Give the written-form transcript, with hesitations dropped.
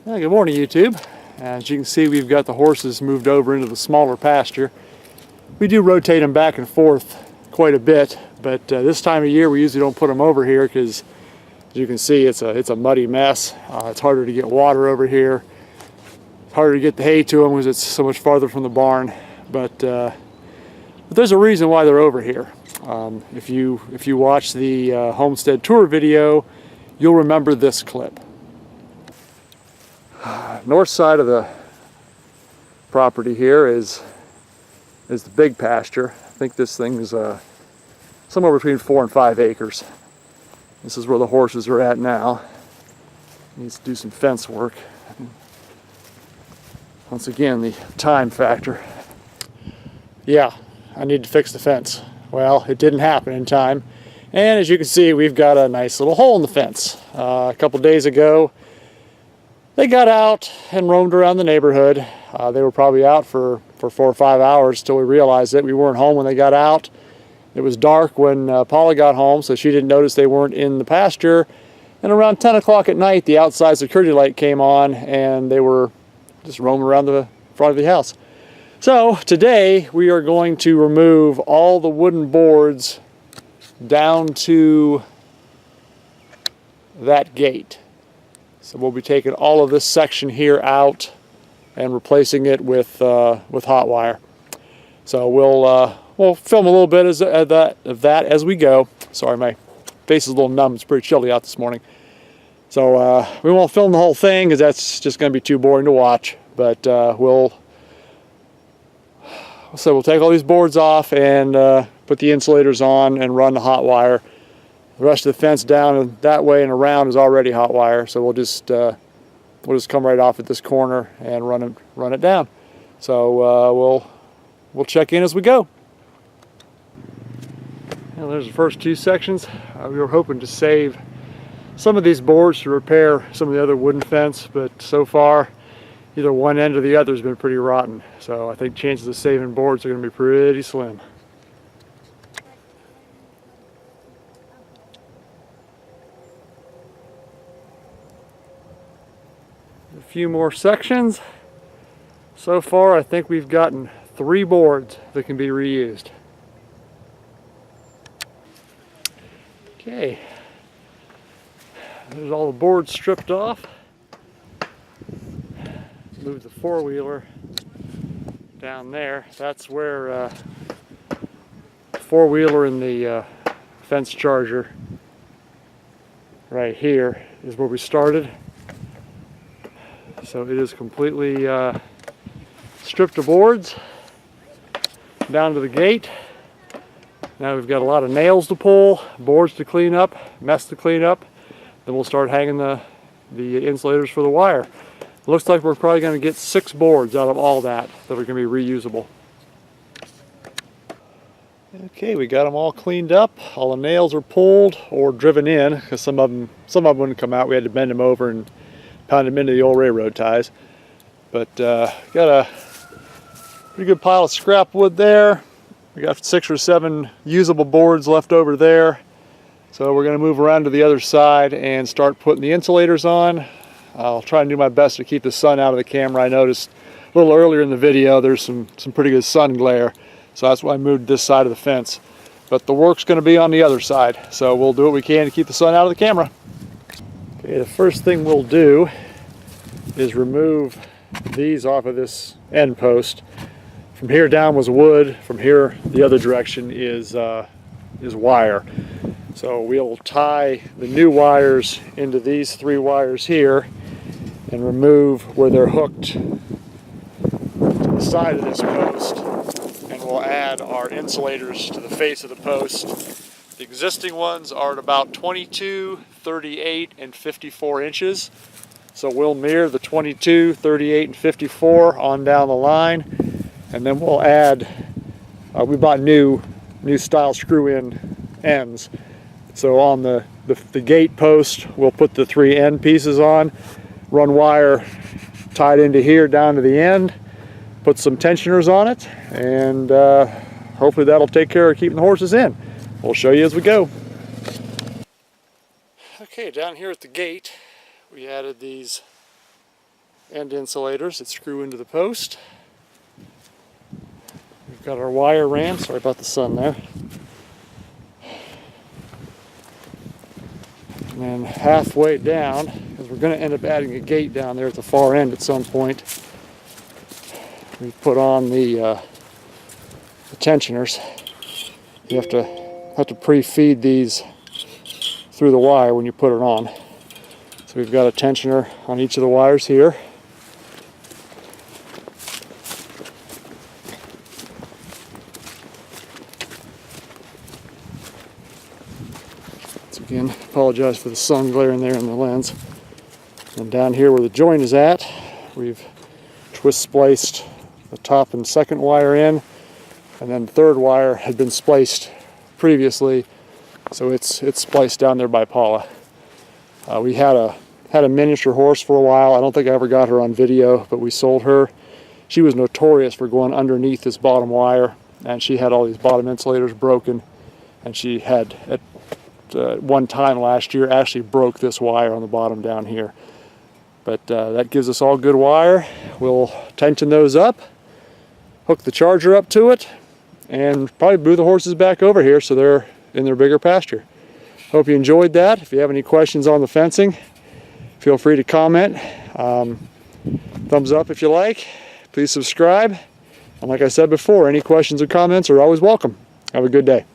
Good morning, YouTube. As you can see, we've got the horses moved over into the smaller pasture. We do rotate them back and forth quite a bit, but this time of year we usually don't put them over here because, as you can see, it's a muddy mess. It's harder to get water over here. It's harder to get the hay to them because it's so much farther from the barn. But there's a reason why they're over here. If you watch the homestead tour video, you'll remember this clip. North side of the property here is the big pasture. I think this thing is somewhere between 4 and 5 acres. This is where the horses are at now. Needs to do some fence work. Once again, the time factor. Yeah, I need to fix the fence. Well, it didn't happen in time. And as you can see, we've got a nice little hole in the fence. A couple days ago, they got out and roamed around the neighborhood. They were probably out for 4 or 5 hours till we realized that we weren't home when they got out. It was dark when Paula got home, so she didn't notice they weren't in the pasture. And around 10 o'clock at night, the outside security light came on and they were just roaming around the front of the house. So today we are going to remove all the wooden boards down to that gate. So we'll be taking all of this section here out and replacing it with hot wire. So we'll film a little bit of that as we go. Sorry, my face is a little numb. It's pretty chilly out this morning. So we won't film the whole thing because that's just going to be too boring to watch. But we'll take all these boards off and put the insulators on and run the hot wire. The rest of the fence down that way and around is already hot wire, so we'll just come right off at this corner and run it down. So we'll check in as we go. And there's the first 2 sections. We were hoping to save some of these boards to repair some of the other wooden fence, but so far either one end or the other has been pretty rotten. So I think chances of saving boards are going to be pretty slim. A few more sections. So far I think we've gotten 3 boards that can be reused. Okay, there's all the boards stripped off. Move the 4-wheeler down there. That's where the 4-wheeler and the fence charger right here is where we started. So it is completely stripped of boards down to the gate. Now we've got a lot of nails to pull, boards to clean up, mess to clean up. Then we'll start hanging the insulators for the wire. It looks like we're probably going to get 6 boards out of all that are going to be reusable. Okay, we got them all cleaned up. All the nails are pulled or driven in because some of them wouldn't come out. We had to bend them over and pound them into the old railroad ties. But got a pretty good pile of scrap wood there. We got 6 or 7 usable boards left over there. So we're going to move around to the other side and start putting the insulators on. I'll try and do my best to keep the sun out of the camera. I noticed a little earlier in the video there's some pretty good sun glare. So that's why I moved this side of the fence. But the work's going to be on the other side. So we'll do what we can to keep the sun out of the camera. Okay, the first thing we'll do is remove these off of this end post. From here down was wood. From here the other direction is wire. So we'll tie the new wires into these 3 wires here and remove where they're hooked to the side of this post, and we'll add our insulators to the face of the post. The existing ones are at about 22, 38, and 54 inches. So we'll mirror the 22, 38, and 54 on down the line, and then we'll add, we bought new style screw-in ends. So on the gate post, we'll put the 3 end pieces on, run wire tied into here down to the end, put some tensioners on it, and hopefully that'll take care of keeping the horses in. We'll show you as we go. Okay, down here at the gate, we added these end insulators that screw into the post. We've got our wire ran, sorry about the sun there. And then halfway down, because we're going to end up adding a gate down there at the far end at some point, we put on the tensioners. You have to pre-feed these through the wire when you put it on. So we've got a tensioner on each of the wires here. So again, apologize for the sun glaring there in the lens. And down here where the joint is at, we've twist spliced the top and second wire in, and then the third wire had been spliced previously, so it's spliced down there by Paula. We had a miniature horse for a while. I don't think I ever got her on video, but we sold her. She was notorious for going underneath this bottom wire, and she had all these bottom insulators broken, and she had at one time last year actually broke this wire on the bottom down here. But that gives us all good wire. We'll tension those up, hook the charger up to it, and probably move the horses back over here so they're in their bigger pasture. Hope you enjoyed that. If you have any questions on the fencing, feel free to comment. Thumbs up if you like. Please subscribe. And like I said before, any questions or comments are always welcome. Have a good day.